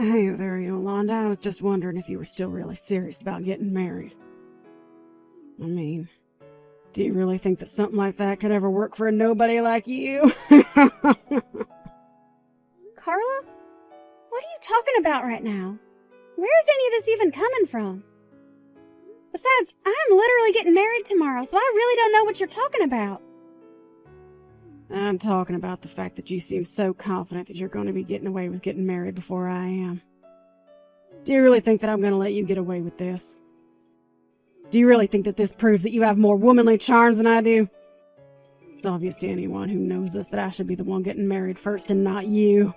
Hey there, Yolanda. I was just wondering if you were still really serious about getting married. I mean, do you really think that something like that could ever work for a nobody like you? Carla? What are you talking about right now? Where's any of this even coming from? Besides, I'm literally getting married tomorrow, so I really don't know what you're talking about. I'm talking about the fact that you seem so confident that you're going to be getting away with getting married before I am. Do you really think that I'm going to let you get away with this? Do you really think that this proves that you have more womanly charms than I do? It's obvious to anyone who knows us that I should be the one getting married first and not you.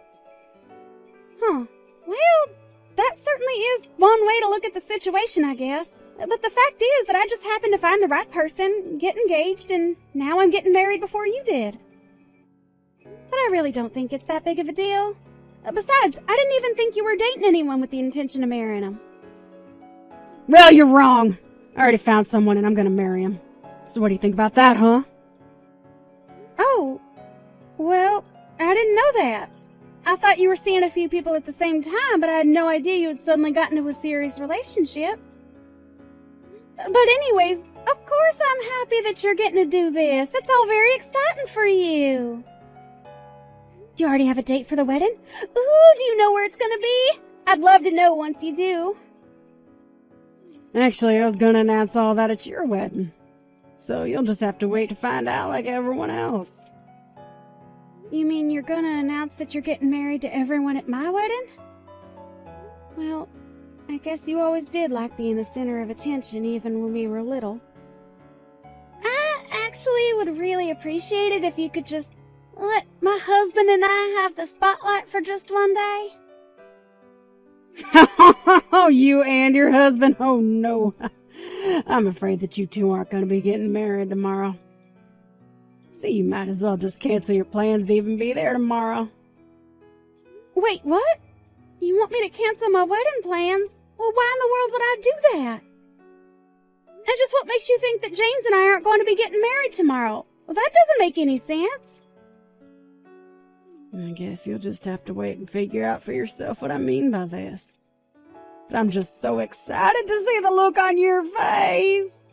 Huh. Well, that certainly is one way to look at the situation, I guess. But the fact is that I just happened to find the right person, get engaged, and now I'm getting married before you did. But I really don't think it's that big of a deal. Besides, I didn't even think you were dating anyone with the intention of marrying him. Well, you're wrong. I already found someone and I'm going to marry him. So what do you think about that, huh? Oh, well, I didn't know that. I thought you were seeing a few people at the same time, but I had no idea you had suddenly gotten into a serious relationship. But anyways, of course I'm happy that you're getting to do this. That's all very exciting for you. Do you already have a date for the wedding? Ooh, do you know where it's gonna be? I'd love to know once you do. Actually, I was going to announce all that at your wedding. So you'll just have to wait to find out like everyone else. You mean you're gonna announce that you're getting married to everyone at my wedding? Well, I guess you always did like being the center of attention, even when we were little. I actually would really appreciate it if you could just let my husband and I have the spotlight for just one day. Oh, you and your husband? Oh, no. I'm afraid that you two aren't going to be getting married tomorrow. So you might as well just cancel your plans to even be there tomorrow. Wait, what? You want me to cancel my wedding plans? Well, why in the world would I do that? And just what makes you think that James and I aren't going to be getting married tomorrow? Well, that doesn't make any sense. I guess you'll just have to wait and figure out for yourself what I mean by this. But I'm just so excited to see the look on your face.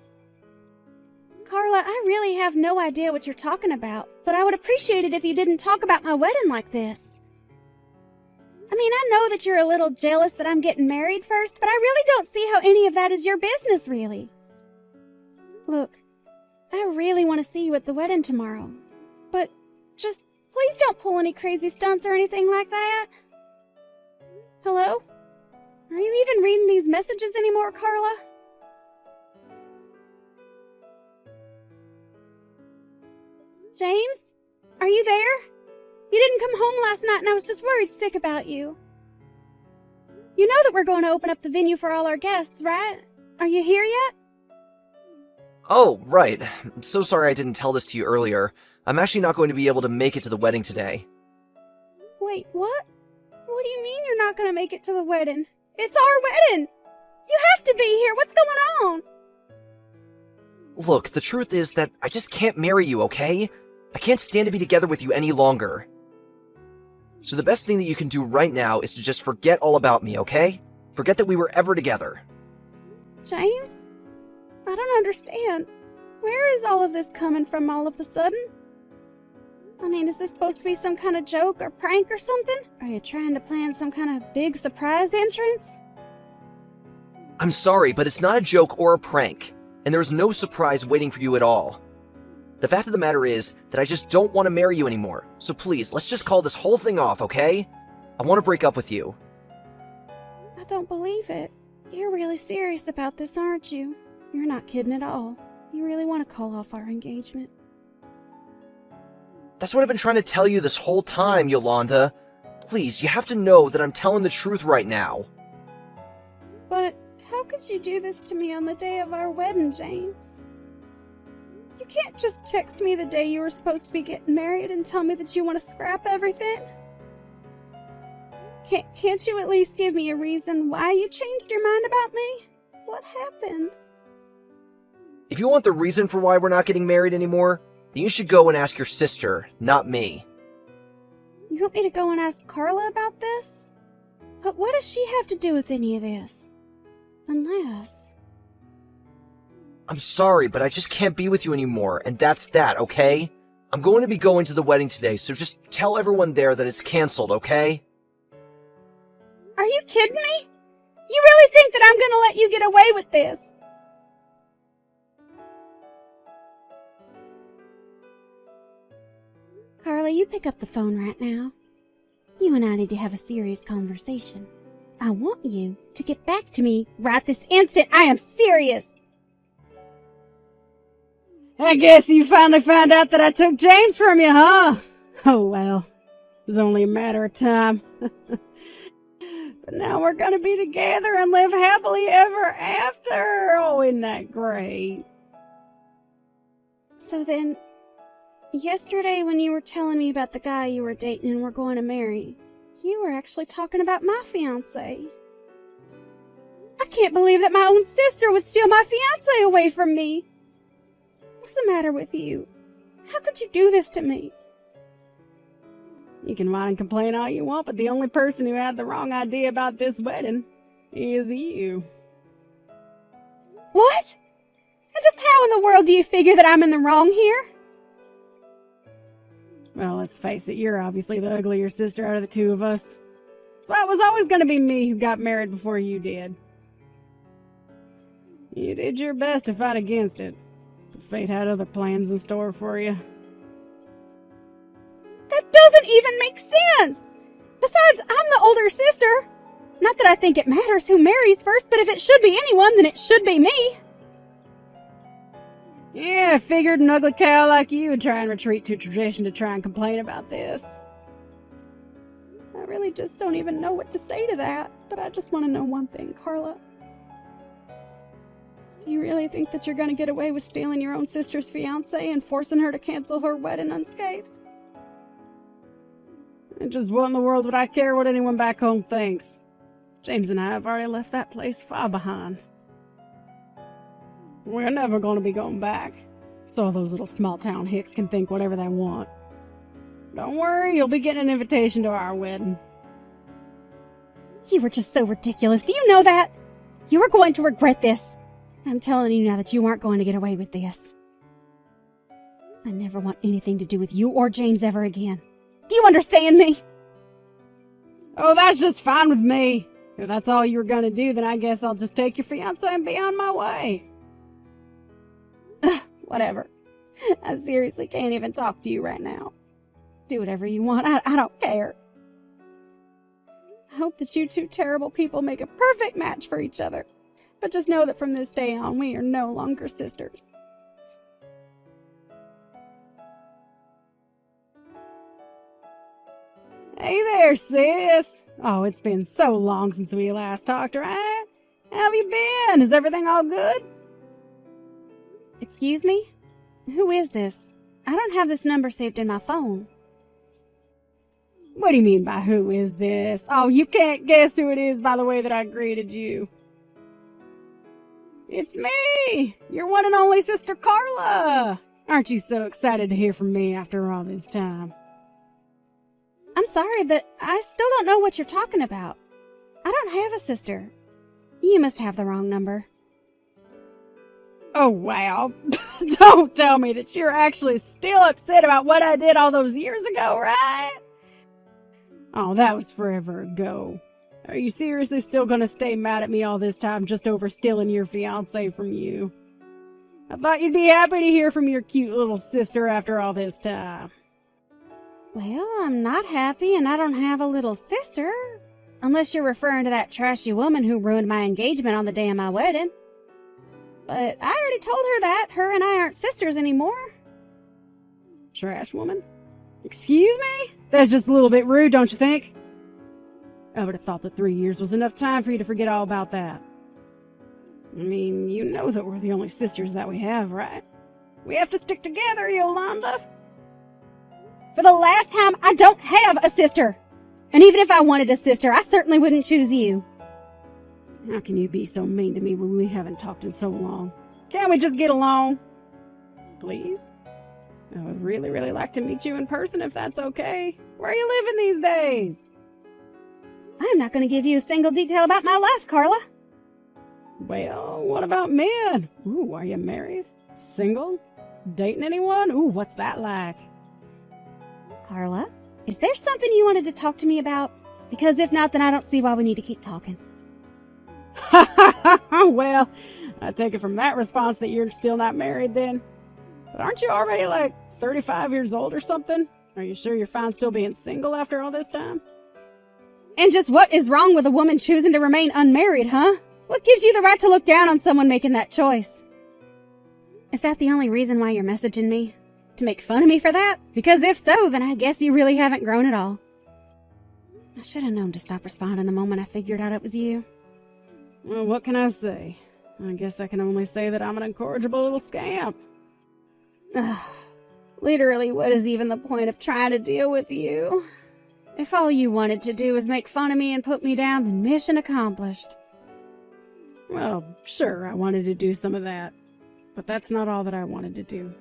Carla, I really have no idea what you're talking about, but I would appreciate it if you didn't talk about my wedding like this. I mean, I know that you're a little jealous that I'm getting married first, but I really don't see how any of that is your business, really. Look, I really want to see you at the wedding tomorrow, but just please don't pull any crazy stunts or anything like that. Hello? Are you even reading these messages anymore, Carla? James? Are you there? You didn't come home last night and I was just worried sick about you. You know that we're going to open up the venue for all our guests, right? Are you here yet? Oh, right. I'm so sorry I didn't tell this to you earlier. I'm actually not going to be able to make it to the wedding today. Wait, what? What do you mean you're not going to make it to the wedding? It's our wedding! You have to be here! What's going on? Look, the truth is that I just can't marry you, okay? I can't stand to be together with you any longer. So the best thing that you can do right now is to just forget all about me, okay? Forget that we were ever together. James? I don't understand. Where is all of this coming from all of a sudden? I mean, is this supposed to be some kind of joke or prank or something? Are you trying to plan some kind of big surprise entrance? I'm sorry, but it's not a joke or a prank, and there's no surprise waiting for you at all. The fact of the matter is that I just don't want to marry you anymore, so please, let's just call this whole thing off, okay? I want to break up with you. I don't believe it. You're really serious about this, aren't you? You're not kidding at all. You really want to call off our engagement. That's what I've been trying to tell you this whole time, Yolanda. Please, you have to know that I'm telling the truth right now. But how could you do this to me on the day of our wedding, James? You can't just text me the day you were supposed to be getting married and tell me that you want to scrap everything. Can't you at least give me a reason why you changed your mind about me? What happened? If you want the reason for why we're not getting married anymore, then you should go and ask your sister, not me. You want me to go and ask Carla about this? But what does she have to do with any of this? Unless... I'm sorry, but I just can't be with you anymore, and that's that, okay? I'm going to be going to the wedding today, so just tell everyone there that it's canceled, okay? Are you kidding me? You really think that I'm gonna let you get away with this? Carla, you pick up the phone right now. You and I need to have a serious conversation. I want you to get back to me right this instant. I am serious. I guess you finally found out that I took James from you, huh? Oh well, it was only a matter of time. But now we're gonna be together and live happily ever after. Oh, isn't that great? So then, yesterday when you were telling me about the guy you were dating and were going to marry, you were actually talking about my fiancé. I can't believe that my own sister would steal my fiancé away from me. What's the matter with you? How could you do this to me? You can whine and complain all you want, but the only person who had the wrong idea about this wedding is you. What? And just how in the world do you figure that I'm in the wrong here? Well, let's face it, you're obviously the uglier sister out of the two of us. So it was always going to be me who got married before you did. You did your best to fight against it, but fate had other plans in store for you. That doesn't even make sense! Besides, I'm the older sister. Not that I think it matters who marries first, but if it should be anyone, then it should be me. Yeah, I figured an ugly cow like you would try and retreat to tradition to try and complain about this. I really just don't even know what to say to that, but I just want to know one thing, Carla. Do you really think that you're going to get away with stealing your own sister's fiancé and forcing her to cancel her wedding unscathed? And just what in the world would I care what anyone back home thinks? James and I have already left that place far behind. We're never going to be going back, so all those little small-town hicks can think whatever they want. Don't worry, you'll be getting an invitation to our wedding. You were just so ridiculous. Do you know that? You are going to regret this. I'm telling you now that you aren't going to get away with this. I never want anything to do with you or James ever again. Do you understand me? Oh, that's just fine with me. If that's all you were going to do, then I guess I'll just take your fiancé and be on my way. Whatever. I seriously can't even talk to you right now. Do whatever you want. I don't care. I hope that you two terrible people make a perfect match for each other. But just know that from this day on, we are no longer sisters. Hey there, sis. Oh, it's been so long since we last talked, right? How have you been? Is everything all good? Excuse me? Who is this? I don't have this number saved in my phone. What do you mean by who is this? Oh, you can't guess who it is by the way that I greeted you. It's me, your one and only sister Carla. Aren't you so excited to hear from me after all this time? I'm sorry, but I still don't know what you're talking about. I don't have a sister. You must have the wrong number. Oh, wow. Don't tell me that you're actually still upset about what I did all those years ago, right? Oh, that was forever ago. Are you seriously still gonna stay mad at me all this time just over stealing your fiancé from you? I thought you'd be happy to hear from your cute little sister after all this time. Well, I'm not happy and I don't have a little sister. Unless you're referring to that trashy woman who ruined my engagement on the day of my wedding. But I already told her that her and I aren't sisters anymore. Trash woman? Excuse me? That's just a little bit rude, don't you think? I would have thought that 3 years was enough time for you to forget all about that. I mean, you know that we're the only sisters that we have, right? We have to stick together, Yolanda. For the last time, I don't have a sister. And even if I wanted a sister, I certainly wouldn't choose you. How can you be so mean to me when we haven't talked in so long? Can't we just get along? Please? I would really, really like to meet you in person if that's okay. Where are you living these days? I I'm not going to give you a single detail about my life, Carla. Well, what about men? Ooh, are you married? Single? Dating anyone? Ooh, what's that like? Carla, is there something you wanted to talk to me about? Because if not, then I don't see why we need to keep talking. Well, I take it from that response that you're still not married then. But aren't you already like 35 years old or something? Are you sure you're fine still being single after all this time? And just what is wrong with a woman choosing to remain unmarried, huh? What gives you the right to look down on someone making that choice? Is that the only reason why you're messaging me? To make fun of me for that? Because if so, then I guess you really haven't grown at all. I should have known to stop responding the moment I figured out it was you. Well, what can I say? I guess I can only say that I'm an incorrigible little scamp. Ugh. Literally, what is even the point of trying to deal with you? If all you wanted to do was make fun of me and put me down, then mission accomplished. Well, sure, I wanted to do some of that. But that's not all that I wanted to do.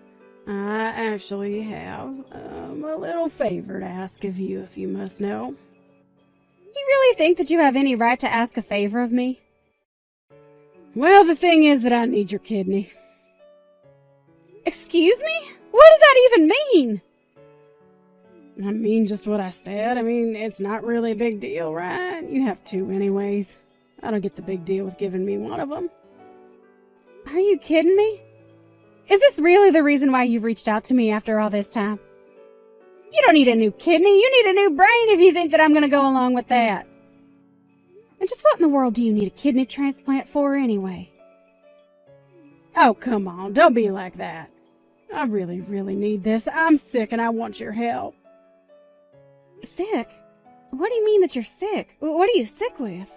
I actually have a little favor to ask of you, if you must know. You really think that you have any right to ask a favor of me? Well, the thing is that I need your kidney. Excuse me? What does that even mean? I mean just what I said. I mean, it's not really a big deal, right? You have two anyways. I don't get the big deal with giving me one of them. Are you kidding me? Is this really the reason why you reached out to me after all this time? You don't need a new kidney, you need a new brain if you think that I'm going to go along with that. And just what in the world do you need a kidney transplant for anyway? Oh, come on, don't be like that. I really, really need this. I'm sick and I want your help. Sick? What do you mean that you're sick? What are you sick with?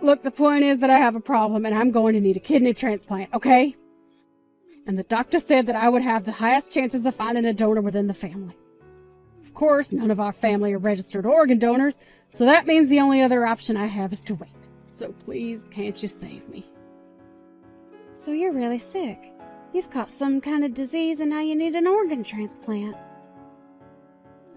Look, the point is that I have a problem and I'm going to need a kidney transplant, okay? And the doctor said that I would have the highest chances of finding a donor within the family. Of course, none of our family are registered organ donors, so that means the only other option I have is to wait. So please, can't you save me? So you're really sick. You've caught some kind of disease and now you need an organ transplant.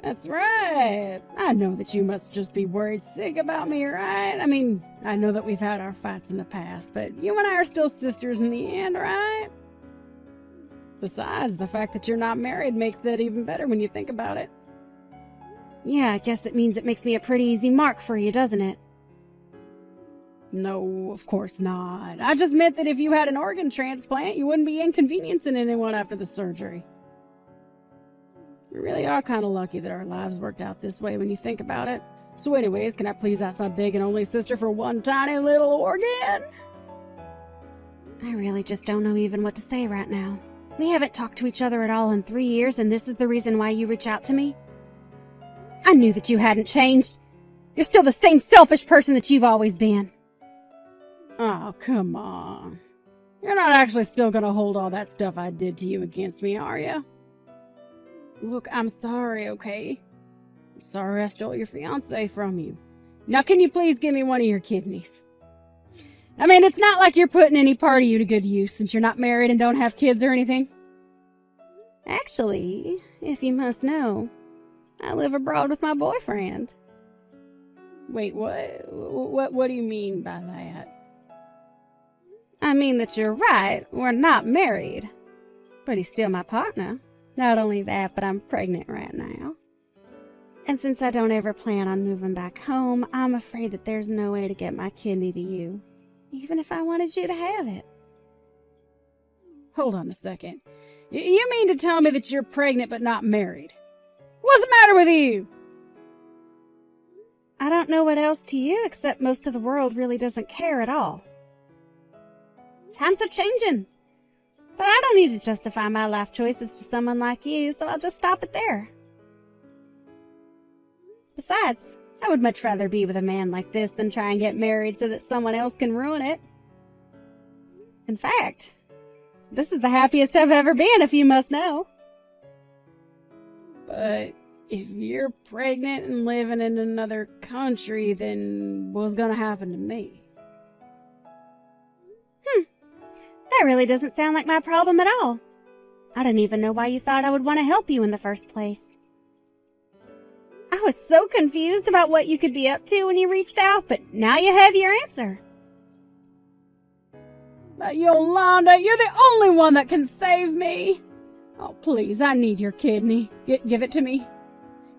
That's right. I know that you must just be worried sick about me, right? I mean, I know that we've had our fights in the past, but you and I are still sisters in the end, right? Besides, the fact that you're not married makes that even better when you think about it. Yeah, I guess it means it makes me a pretty easy mark for you, doesn't it? No, of course not. I just meant that if you had an organ transplant, you wouldn't be inconveniencing anyone after the surgery. We really are kind of lucky that our lives worked out this way when you think about it. So anyways, can I please ask my big and only sister for one tiny little organ? I really just don't know even what to say right now. We haven't talked to each other at all in 3 years, and this is the reason why you reach out to me? I knew that you hadn't changed. You're still the same selfish person that you've always been. Oh, come on. You're not actually still gonna hold all that stuff I did to you against me, are you? Look, I'm sorry, okay? I'm sorry I stole your fiancé from you. Now can you please give me one of your kidneys? I mean, it's not like you're putting any part of you to good use since you're not married and don't have kids or anything. Actually, if you must know, I live abroad with my boyfriend. Wait, what do you mean by that? I mean that you're right, we're not married. But he's still my partner. Not only that, but I'm pregnant right now. And since I don't ever plan on moving back home, I'm afraid that there's no way to get my kidney to you, even if I wanted you to have it. Hold on a second. You mean to tell me that you're pregnant but not married? What's the matter with you? I don't know what else to you, except most of the world really doesn't care at all. Times are changing. But I don't need to justify my life choices to someone like you, so I'll just stop it there. Besides, I would much rather be with a man like this than try and get married so that someone else can ruin it. In fact, this is the happiest I've ever been, if you must know. But if you're pregnant and living in another country, then what's gonna happen to me? That really doesn't sound like my problem at all. I don't even know why you thought I would want to help you in the first place. I I was so confused about what you could be up to when you reached out, but now you have your answer. Yolanda, you're the only one that can save me. Oh, please, I need your kidney. Give it to me.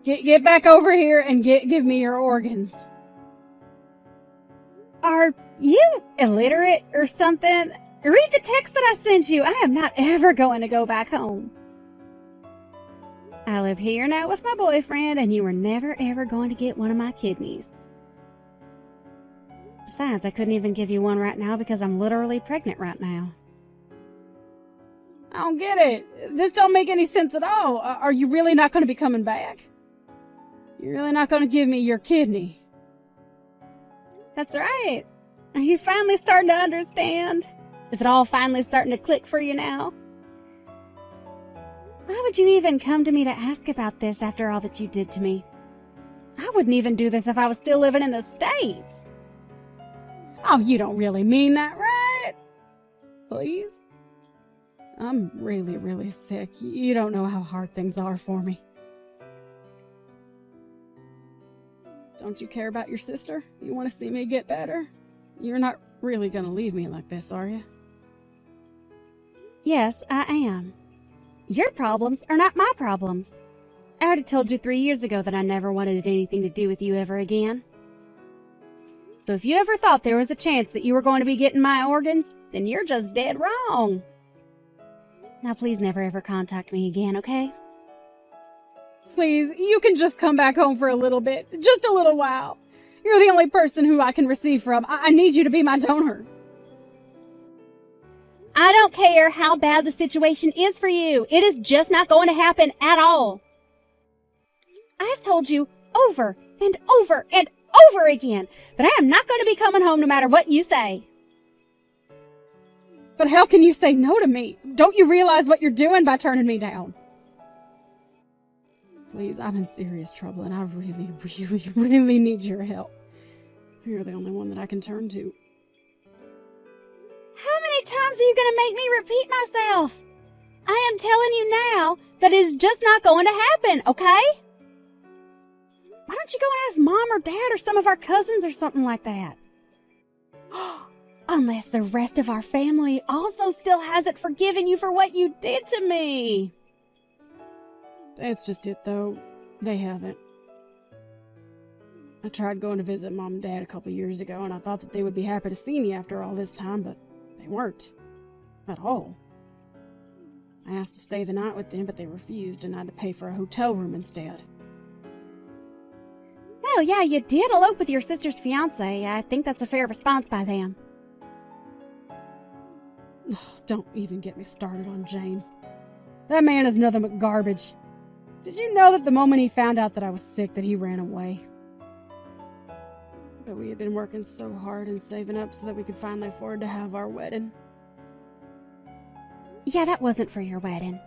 Get back over here and give me your organs. Are you illiterate or something? Read the text that I sent you. I am not ever going to go back home. I live here now with my boyfriend, and you were never ever going to get one of my kidneys. Besides, I couldn't even give you one right now because I'm literally pregnant right now. I don't get it. This don't make any sense at all. Are you really not going to be coming back? You're really not going to give me your kidney? That's right. Are you finally starting to understand? Is it all finally starting to click for you now? Why would you even come to me to ask about this after all that you did to me? I wouldn't even do this if I was still living in the States. Oh, you don't really mean that, right? Please? I'm really, really sick. You don't know how hard things are for me. Don't you care about your sister? You want to see me get better? You're not really going to leave me like this, are you? Yes, I am. Your problems are not my problems. I already told you 3 years ago that I never wanted anything to do with you ever again. So if you ever thought there was a chance that you were going to be getting my organs, then you're just dead wrong. Now please never ever contact me again, okay? Please, you can just come back home for a little bit. Just a little while. You're the only person who I can receive from. I need you to be my donor. I don't care how bad the situation is for you. It is just not going to happen at all. I've told you over and over and over again that I am not going to be coming home no matter what you say. But how can you say no to me? Don't you realize what you're doing by turning me down? Please, I'm in serious trouble and I really, really, really need your help. You're the only one that I can turn to. How many times are you going to make me repeat myself? I am telling you now that it is just not going to happen, okay? Why don't you go and ask Mom or Dad or some of our cousins or something like that? Unless the rest of our family also still hasn't forgiven you for what you did to me. That's just it, though. They haven't. I tried going to visit Mom and Dad a couple years ago, and I thought that they would be happy to see me after all this time, but they weren't. At all. I asked to stay the night with them, but they refused, and I had to pay for a hotel room instead. Well, yeah, you did elope with your sister's fiancé. I think that's a fair response by them. Don't even get me started on James. That man is nothing but garbage. Did you know that the moment he found out that I was sick that he ran away? But we had been working so hard and saving up so that we could finally afford to have our wedding. Yeah, that wasn't for your wedding.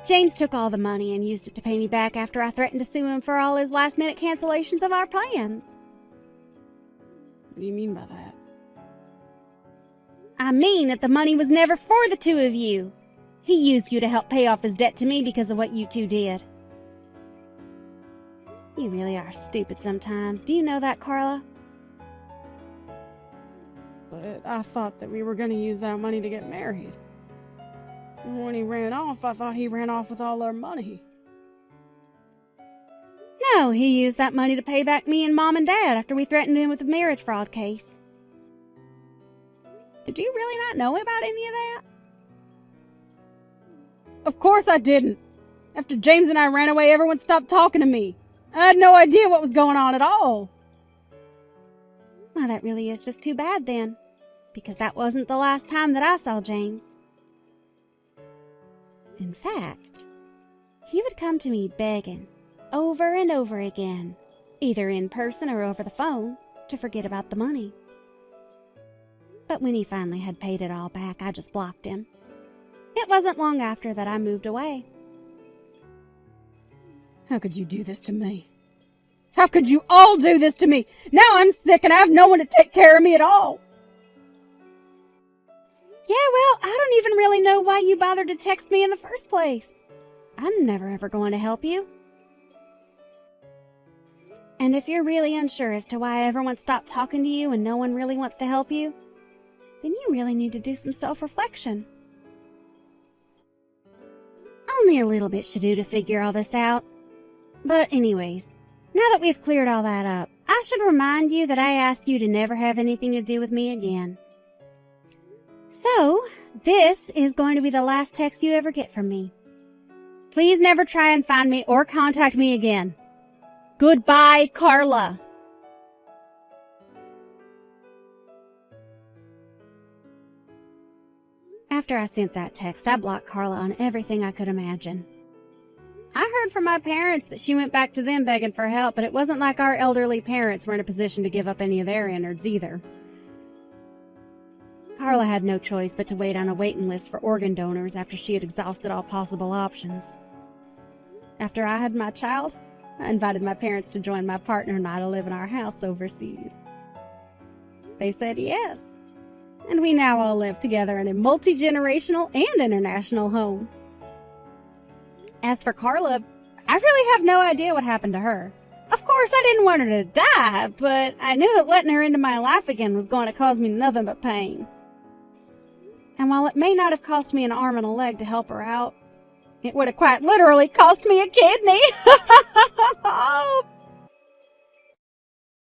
James took all the money and used it to pay me back after I threatened to sue him for all his last-minute cancellations of our plans. What do you mean by that? I mean that the money was never for the two of you. He used you to help pay off his debt to me because of what you two did. You really are stupid sometimes. Do you know that, Carla? But I thought that we were going to use that money to get married. And when he ran off, I thought he ran off with all our money. No, he used that money to pay back me and Mom and Dad after we threatened him with a marriage fraud case. Did you really not know about any of that? Of course I didn't. After James and I ran away, everyone stopped talking to me. I had no idea what was going on at all. Well, that really is just too bad then, because that wasn't the last time that I saw James. In fact, he would come to me begging over and over again, either in person or over the phone, to forget about the money. But when he finally had paid it all back, I just blocked him. It wasn't long after that I moved away. How could you do this to me? How could you all do this to me? Now I'm sick and I have no one to take care of me at all. Yeah, well, I don't even really know why you bothered to text me in the first place. I'm never ever going to help you. And if you're really unsure as to why everyone stopped talking to you and no one really wants to help you, then you really need to do some self-reflection. Only a little bit should do to figure all this out. But anyways, now that we've cleared all that up, I should remind you that I asked you to never have anything to do with me again. So, this is going to be the last text you ever get from me. Please never try and find me or contact me again. Goodbye, Carla. After I sent that text, I blocked Carla on everything I could imagine. I heard from my parents that she went back to them begging for help, but it wasn't like our elderly parents were in a position to give up any of their innards either. Carla had no choice but to wait on a waiting list for organ donors after she had exhausted all possible options. After I had my child, I invited my parents to join my partner and I to live in our house overseas. They said yes, and we now all live together in a multi-generational and international home. As for Carla, I really have no idea what happened to her. Of course, I didn't want her to die, but I knew that letting her into my life again was going to cause me nothing but pain. And while it may not have cost me an arm and a leg to help her out, it would have quite literally cost me a kidney. Oh,